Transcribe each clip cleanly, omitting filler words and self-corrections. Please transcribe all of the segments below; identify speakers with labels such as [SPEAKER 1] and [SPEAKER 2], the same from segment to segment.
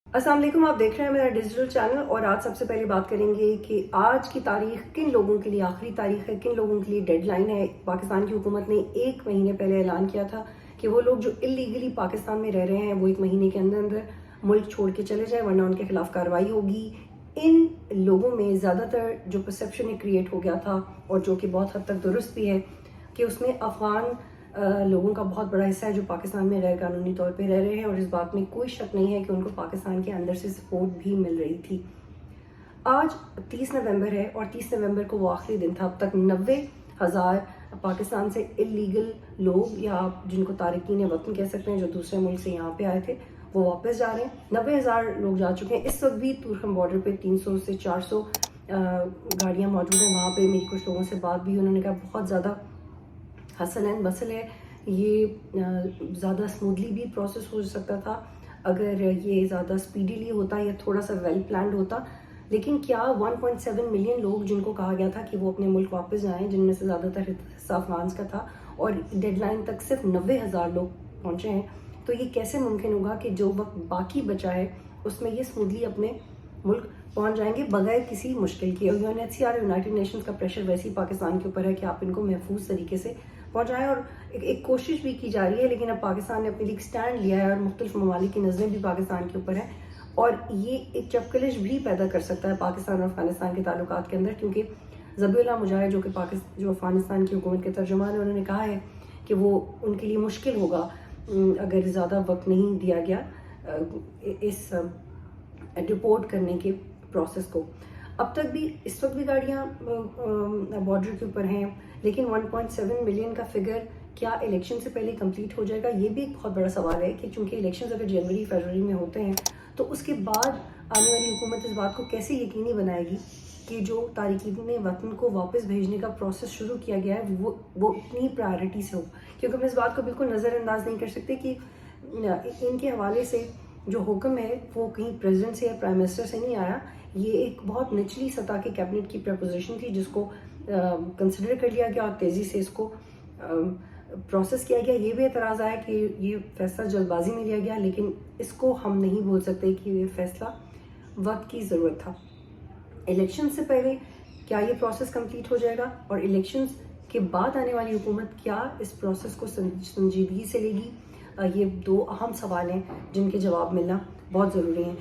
[SPEAKER 1] अस्सलाम वालेकुम, आप देख रहे हैं मेरा डिजिटल चैनल। और आज सबसे पहले बात करेंगे कि आज की तारीख किन लोगों के लिए आखिरी तारीख है, किन लोगों के लिए डेडलाइन है। पाकिस्तान की हुकूमत ने 1 महीने पहले ऐलान किया था कि वो लोग जो इलीगली पाकिस्तान में रह रहे हैं वो 1 महीने के अंदर अंदर मुल्क छोड़ के चले जाए, वरना उनके खिलाफ कार्रवाई होगी। इन लोगों में ज़्यादातर जो परसेप्शन क्रिएट हो गया था और जो कि बहुत हद तक दुरुस्त भी है कि उसमें अफगान लोगों का बहुत बड़ा हिस्सा है जो पाकिस्तान में गैर कानूनी तौर पे रह रहे हैं, और इस बात में कोई शक नहीं है कि उनको पाकिस्तान के अंदर से सपोर्ट भी मिल रही थी। आज 30 नवंबर है और 30 नवंबर को वो आखिरी दिन था। अब तक 90,000 पाकिस्तान से इलीगल लोग, या जिनको तारिकीन वतन कह सकते हैं, जो दूसरे मुल्क से यहाँ पे आए थे, वो वापस जा रहे हैं। 90,000 लोग जा चुके हैं। इस वक्त भी तुर्कम बॉर्डर पे 300 से 400 गाड़ियाँ मौजूद हैं। वहाँ पे मेरी कुछ लोगों से बात भी, उन्होंने कहा बहुत ज़्यादा हसल एंड बसल है, ये ज़्यादा स्मूथली भी प्रोसेस हो सकता था अगर ये ज़्यादा स्पीडीली होता या थोड़ा सा वेल प्लान्ड होता। लेकिन क्या 1.7 मिलियन लोग जिनको कहा गया था कि वो अपने मुल्क वापस जाएं, जिनमें से ज़्यादातर हिस्सा अफगान का था, और डेडलाइन तक सिर्फ 90,000 लोग पहुँचे हैं, तो ये कैसे मुमकिन होगा कि जो वक्त बाकी बचा है उसमें ये स्मूथली अपने मुल्क पहुंच जाएंगे बगैर किसी मुश्किल के। UNHCR, यूनाइटेड नेशंस का प्रेशर वैसे ही पाकिस्तान के ऊपर है कि आप इनको महफूज तरीके से पहुंचाएं, और एक कोशिश भी की जा रही है। लेकिन अब पाकिस्तान ने अपने लिए स्टैंड लिया है और मुख्तलिफ ममालिक की नज़रें भी पाकिस्तान के ऊपर है, और ये एक चपकलिश भी पैदा कर सकता है पाकिस्तान और अफगानिस्तान के ताल्लुकात के अंदर, क्योंकि ज़बीउल्लाह मुजाहिद जो अफगानिस्तान की हुकूमत के तर्जुमान है, उन्होंने कहा है कि वो उनके लिए मुश्किल होगा अगर ज़्यादा वक्त नहीं दिया गया इस रिपोर्ट करने के प्रोसेस को। अब तक भी इस वक्त भी गाड़ियाँ बॉर्डर के ऊपर हैं, लेकिन 1.7 मिलियन का फिगर क्या इलेक्शन से पहले कंप्लीट हो जाएगा, ये भी एक बहुत बड़ा सवाल है कि चूंकि इलेक्शंस अगर जनवरी फरवरी में होते हैं तो उसके बाद आने वाली हुकूमत इस बात को कैसे यकीनी बनाएगी कि जो तारिकीन वतन को वापस भेजने का प्रोसेस शुरू किया गया है वो इतनी प्रायोरिटी से हो। क्योंकि हम इस बात को बिल्कुल नज़रअंदाज नहीं कर सकते कि इनके हवाले से जो हुक्म है वो कहीं प्रेसिडेंट से या प्राइम मिनिस्टर से नहीं आया। ये एक बहुत निचली सतह के कैबिनेट की प्रपोजिशन थी जिसको कंसिडर कर लिया गया और तेज़ी से इसको प्रोसेस किया गया। ये भी एतराज़ आया कि ये फैसला जल्दबाजी में लिया गया, लेकिन इसको हम नहीं बोल सकते कि ये फैसला वक्त की ज़रूरत था। इलेक्शन से पहले क्या ये प्रोसेस कंप्लीट हो जाएगा, और इलेक्शंस के बाद आने वाली हुकूमत क्या इस प्रोसेस को संजीदगी से लेगी, ये दो अहम सवाल हैं जिनके जवाब मिलना बहुत ज़रूरी हैं।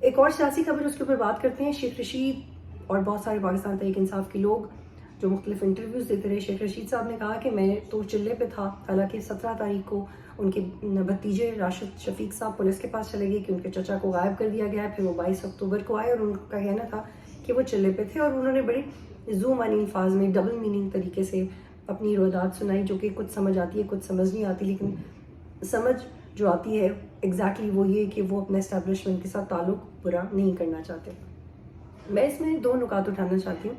[SPEAKER 1] एक और सियासी खबर, उसके ऊपर बात करते हैं। शेख रशीद और बहुत सारे पाकिस्तान तहरीक इंसाफ के लोग जो मुख्तलिफ इंटरव्यूज़ देते रहे, शेख रशीद साहब ने कहा कि मैं तो चिल्ले पे था, हालांकि 17 तारीख को उनके भतीजे राशिद शफीक साहब पुलिस के पास चले गए कि उनके चचा को गायब कर दिया गया है। फिर वो 22 अक्टूबर को आए और उनका कहना था कि वो चिल्ले पे थे, और उन्होंने बड़े जूम वाली अल्फाज में डबल मीनिंग तरीके से अपनी रोदात सुनाई, जो कि कुछ समझ आती है कुछ समझ नहीं आती। लेकिन समझ जो आती है एग्जैक्टली वो ये कि वो अपने एस्टेब्लिशमेंट के साथ ताल्लुक बुरा नहीं करना चाहते। मैं इसमें 2 नुकात उठाना चाहती हूँ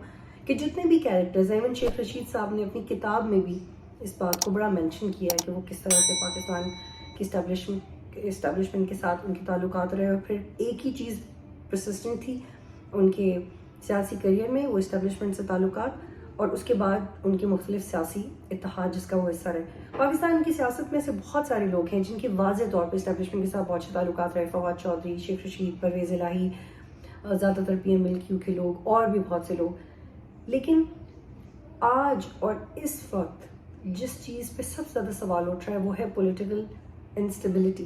[SPEAKER 1] कि जितने भी कैरेक्टर्स हैं, इवन शेख रशीद साहब ने अपनी किताब में भी इस बात को बड़ा मेंशन किया है कि वो किस तरह से पाकिस्तान की एस्टेब्लिशमेंट के साथ उनके ताल्लुकात रहे, और फिर एक ही चीज़ परसिस्टेंट थी उनके सियासी करियर में, वो एस्टेब्लिशमेंट से ताल्लुकात, और उसके बाद उनके मुख्तलिफ सियासी इत्तेहाद जिसका वो हिस्सा रहे। पाकिस्तान की सियासत में से बहुत सारे लोग हैं जिनके वाज़ेह तौर पर एस्टेब्लिशमेंट के साथ बहुत अच्छे ताल्लुकात रहे। फवाद चौधरी, शेख रशीद, परवेज़ इलाही, ज़्यादातर PMLQ के लोग, और भी बहुत से लोग। लेकिन आज और इस वक्त जिस चीज़ पे सबसे ज़्यादा सवाल उठ रहा है वो है पॉलिटिकल इंस्टेबिलिटी।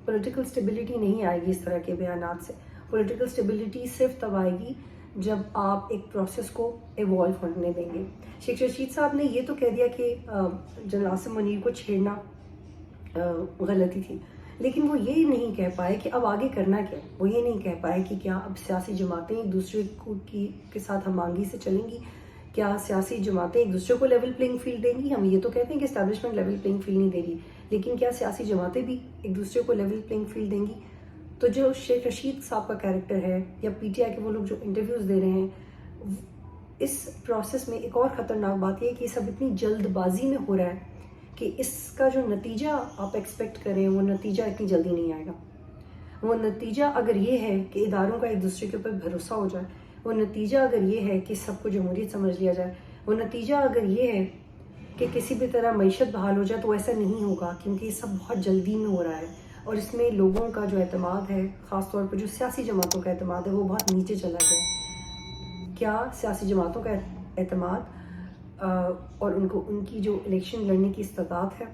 [SPEAKER 1] पॉलिटिकल स्टेबिलिटी नहीं आएगी इस तरह के बयानात से। पॉलिटिकल स्टेबिलिटी सिर्फ तब आएगी जब आप एक प्रोसेस को इवॉल्व होने देंगे। शेख रशीद साहब ने ये तो कह दिया कि जनरल आसिम मुनीर को छेड़ना गलती थी, लेकिन वो ये नहीं कह पाए कि अब आगे करना क्या। वो ये नहीं कह पाए कि क्या अब सियासी जमातें एक दूसरे के साथ हमआहंगी से चलेंगी, क्या सियासी जमातें एक दूसरे को लेवल प्लेइंग फील्ड देंगी। हम ये तो कहते हैं कि एस्टैब्लिशमेंट लेवल प्लेइंग फील्ड नहीं दे रही, लेकिन क्या सियासी जमातें भी एक दूसरे को लेवल प्लेइंग फील्ड देंगी। तो जो शेख रशीद साहब का कैरेक्टर है, या PTI के वो लोग जो इंटरव्यूज़ दे रहे हैं, इस प्रोसेस में एक और ख़तरनाक बात यह है कि सब इतनी जल्दबाजी में हो रहा है कि इसका जो नतीजा आप एक्सपेक्ट करें वो नतीजा इतनी जल्दी नहीं आएगा। वो नतीजा अगर ये है कि इदारों का एक दूसरे के ऊपर भरोसा हो जाए, वो नतीजा अगर ये है कि सबको जमहूरियत समझ लिया जाए, वो नतीजा अगर ये है कि किसी भी तरह मईशत बहाल हो जाए, तो ऐसा नहीं होगा, क्योंकि ये सब बहुत जल्दी में हो रहा है। اور اس میں لوگوں کا جو اعتماد ہے، خاص طور پر جو سیاسی جماعتوں کا اعتماد ہے، وہ بہت نیچے چلا گیا. کیا سیاسی جماعتوں کا اعتماد اور ان کی جو الیکشن لڑنے کی استطاعت ہے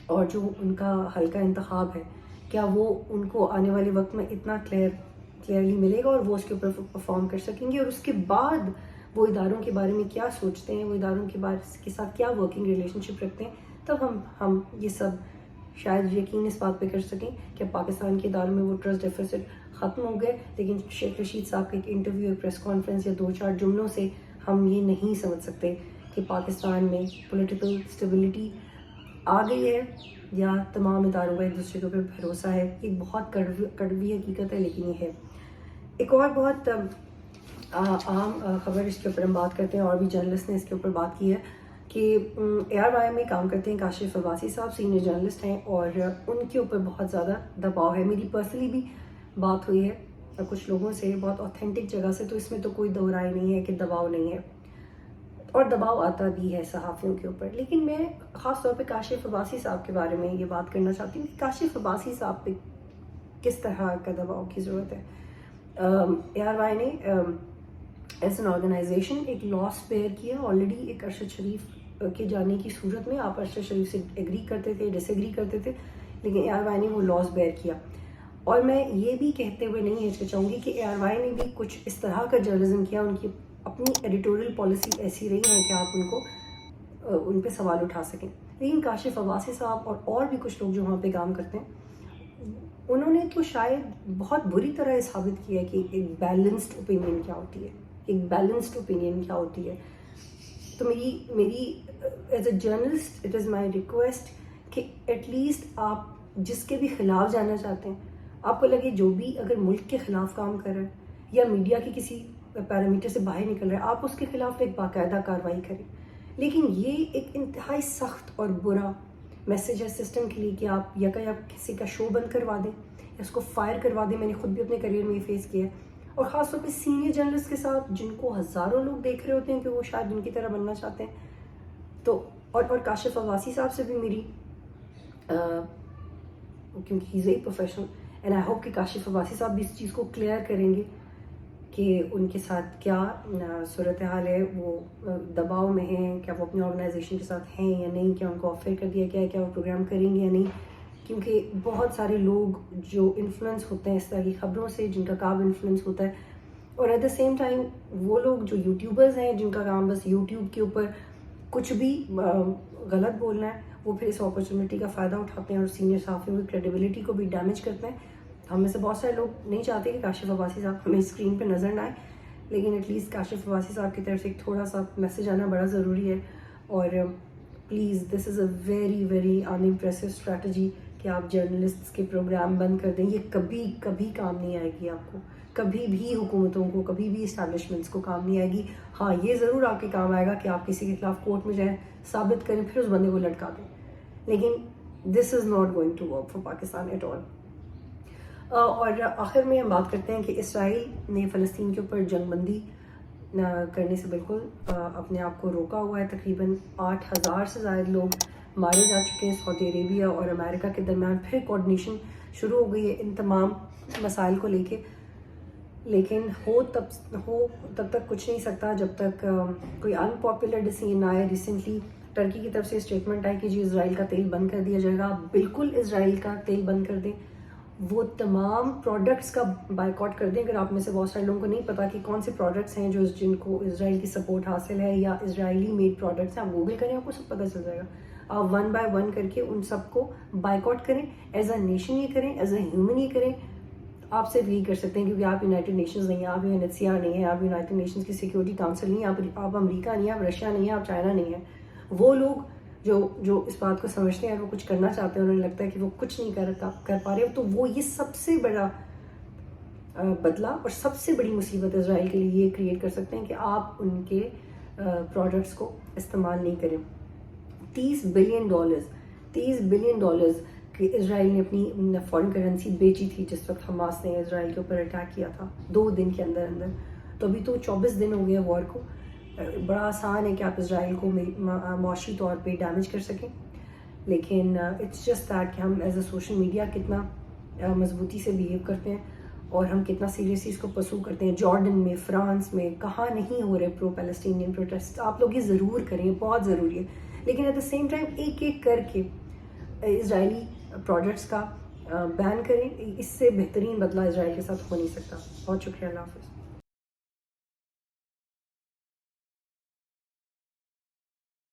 [SPEAKER 1] اور جو ان کا حلقہ انتخاب ہے، کیا وہ ان کو آنے والے وقت میں اتنا کلیئرلی ملے گا اور وہ اس کے اوپر پرفارم کر سکیں گے؟ اور اس کے بعد وہ اداروں کے بارے میں کیا سوچتے ہیں، وہ اداروں کے ساتھ کیا ورکنگ ریلیشن شپ رکھتے ہیں، تب ہم یہ سب شاید یقین اس بات پہ کر سکیں کہ پاکستان کے اداروں میں وہ ٹرسٹ ڈیفیسٹ ختم ہو گئے. لیکن شیخ رشید صاحب کے ایک انٹرویو، ایک پریس کانفرنس یا 2-4 جملوں سے ہم یہ نہیں سمجھ سکتے کہ پاکستان میں پولیٹیکل اسٹیبلٹی آ گئی ہے یا تمام اداروں کا ایک دوسرے کے اوپر بھروسہ ہے. ایک بہت کڑوی حقیقت ہے، لیکن یہ ہے. ایک اور بہت عام خبر اس کے اوپر ہم بات کرتے ہیں، اور بھی جرنلسٹ نے اس کے اوپر بات کی ہے کہ ARY میں کام کرتے ہیں کاشف عباسی صاحب، سینئر جرنلسٹ ہیں، اور ان کے اوپر بہت زیادہ دباؤ ہے. میری پرسنلی بھی بات ہوئی ہے کچھ لوگوں سے بہت آتھینٹک جگہ سے، تو اس میں تو کوئی دو رائے نہیں ہے کہ دباؤ نہیں ہے، اور دباؤ آتا بھی ہے صحافیوں کے اوپر. لیکن میں خاص طور پہ کاشف عباسی صاحب کے بارے میں یہ بات کرنا چاہتی ہوں کہ کاشف عباسی صاحب پہ کس طرح کا دباؤ کی ضرورت ہے. ARY نے ایز این آرگنائزیشن ایک لاس بیئر کیا آلریڈی. ایک ارشد شریف کے جانے کی صورت میں آپ ارشد شریف سے ایگری کرتے تھے، ڈس ایگری کرتے تھے، لیکن ARY نے وہ لاس بیئر کیا. اور میں یہ بھی کہتے ہوئے نہیں ہچکچاؤں گی کہ ARY نے بھی کچھ اس طرح کا جرنلزم کیا. ان کی اپنی ایڈیٹوریل پالیسی ایسی رہی ہے کہ آپ ان پہ سوال اٹھا سکیں. لیکن کاشف عباسی صاحب اور بھی کچھ لوگ جو وہاں پہ کام کرتے ہیں، انہوں نے تو شاید بہت بری طرح یہ ثابت کیا ہے کہ ایک بیلنسڈ اوپینین کیا ہوتی ہے، ایک بیلنسڈ اوپینین کیا ہوتی ہے. تو میری as a journalist it is my request کہ ایٹ لیسٹ آپ جس کے بھی خلاف جانا چاہتے ہیں، آپ کو لگے جو بھی اگر ملک کے خلاف کام کر رہا ہے یا میڈیا کی کسی پیرامیٹر سے باہر نکل رہا ہے، آپ اس کے خلاف ایک باقاعدہ کارروائی کریں. لیکن یہ ایک انتہائی سخت اور برا میسج ہے سسٹم کے لیے کہ آپ کسی کا شو بند کروا دیں یا اس کو فائر کروا دیں. میں نے خود بھی اپنے کریئر میں یہ فیس کیا ہے، اور خاص طور پہ سینئر جرنلسٹ کے ساتھ جن کو ہزاروں لوگ دیکھ رہے ہوتے ہیں کہ وہ شاید ان کی طرح بننا چاہتے ہیں. تو اور کاشف عباسی صاحب سے بھی میری کیونکہ he is a professional and I hope کہ کاشف عباسی صاحب بھی اس چیز کو کلیئر کریں گے کہ ان کے ساتھ کیا صورتحال ہے، وہ دباؤ میں ہیں، کیا وہ اپنی آرگنائزیشن کے ساتھ ہیں یا نہیں، کیا ان کو آفر کر دیا گیا ہے، کیا وہ پروگرام کریں گے یا نہیں. کیونکہ بہت سارے لوگ جو انفلوئنس ہوتے ہیں اس طرح کی خبروں سے، جن کا کام انفلوئنس ہوتا ہے، اور ایٹ دا سیم ٹائم وہ لوگ جو یوٹیوبرز ہیں جن کا کام بس یوٹیوب کے اوپر کچھ بھی غلط بولنا ہے، وہ پھر اس اپرچونٹی کا فائدہ اٹھاتے ہیں اور سینئر صحافیوں کی کریڈیبلٹی کو بھی ڈیمیج کرتے ہیں. ہم میں سے بہت سارے لوگ نہیں چاہتے کہ کاشف عباسی صاحب ہمیں اسکرین پہ نظر نہ آئے، لیکن ایٹ لیسٹ کاشف عباسی صاحب کی طرف سے ایک تھوڑا سا میسج آنا بڑا ضروری ہے. اور please this is a very very in impressive strategy کہ آپ جرنلسٹس کے پروگرام بند کر دیں. یہ کبھی کبھی کام نہیں آئے گی آپ کو، کبھی بھی حکومتوں کو، کبھی بھی اسٹیبلشمنٹس کو کام نہیں آئے گی. ہاں یہ ضرور آپ کے کام آئے گا کہ آپ کسی کے خلاف کورٹ میں جائیں، ثابت کریں، پھر اس بندے کو لٹکا دیں. لیکن this is not going to work for Pakistan at all. اور آخر میں ہم بات کرتے ہیں کہ اسرائیل نے فلسطین کے اوپر جنگ بندی کرنے سے بالکل اپنے آپ کو روکا ہوا ہے. تقریباً 8000 سے زائد لوگ مارے جا چکے ہیں. سعودی عربیہ اور امریکہ کے درمیان پھر کوآرڈینیشن شروع ہو گئی ہے ان تمام مسائل کو لے کے. لیکن تب تک کچھ نہیں سکتا جب تک کوئی ان پاپولر ڈیسیژن آئے. ریسنٹلی ٹرکی کی طرف سے اسٹیٹمنٹ آئی کہ جی اسرائیل کا تیل بند کر دیا جائے گا. بالکل اسرائیل کا تیل بند کر دیں، وہ تمام پروڈکٹس کا بائیکاٹ کر دیں. اگر آپ میں سے بہت سارے لوگوں کو نہیں پتا کہ کون سے پروڈکٹس ہیں جن کو اسرائیل کی سپورٹ حاصل ہے یا اسرائیلی میڈ پروڈکٹس ہیں، آپ گوگل کریں، آپ کو سب پتہ چل جائے گا. آپ 1 by 1 کر کے ان سب کو بائیکاٹ کریں. ایز اے نیشن یہ کریں، ایز اے ہیومن یہ کریں. آپ صرف یہی کر سکتے ہیں کیونکہ آپ یونائٹڈ نیشنز نہیں ہیں، آپ UNHCR نہیں ہیں، آپ یونائٹڈ نیشنز کی سیکورٹی کاؤنسل نہیں ہیں، آپ امریکہ نہیں ہیں، آپ رشیا نہیں ہیں، آپ چائنا نہیں ہیں. وہ لوگ جو اس بات کو سمجھتے ہیں، وہ کچھ کرنا چاہتے ہیں، انہیں لگتا ہے کہ وہ کچھ نہیں کر پا رہے، تو وہ یہ سب سے بڑا بدلہ اور سب سے بڑی مصیبت اسرائیل کے لیے یہ کریٹ کر سکتے ہیں کہ آپ ان کے پروڈکٹس کو استعمال نہیں کریں. $30 بلین کہ اسرائیل نے اپنی فارن کرنسی بیچی تھی جس وقت حماس نے اسرائیل کے اوپر اٹیک کیا تھا 2 دن کے اندر. تو ابھی تو 24 دن ہو گئے وار کو. بڑا آسان ہے کہ آپ اسرائیل کو معاشی طور پہ ڈیمیج کر سکیں. لیکن اٹس جسٹ دیٹ کہ ہم ایز اے سوشل میڈیا کتنا مضبوطی سے بہیو کرتے ہیں اور ہم کتنا سیریسلی اس کو پرسو کرتے ہیں. جارڈن میں، فرانس میں کہاں نہیں ہو رہے پرو پیلسٹینین پروٹیسٹ. آپ لوگ یہ ضرور کریں، بہت ضروری ہے. لیکن ایٹ دا سیم ٹائم ایک ایک کر کے اسرائیلی پروجیکٹس کا بین کریں. اس سے بہترین بدلہ اسرائیل کے ساتھ ہو نہیں سکتا. بہت شکریہ. اللہ حافظ.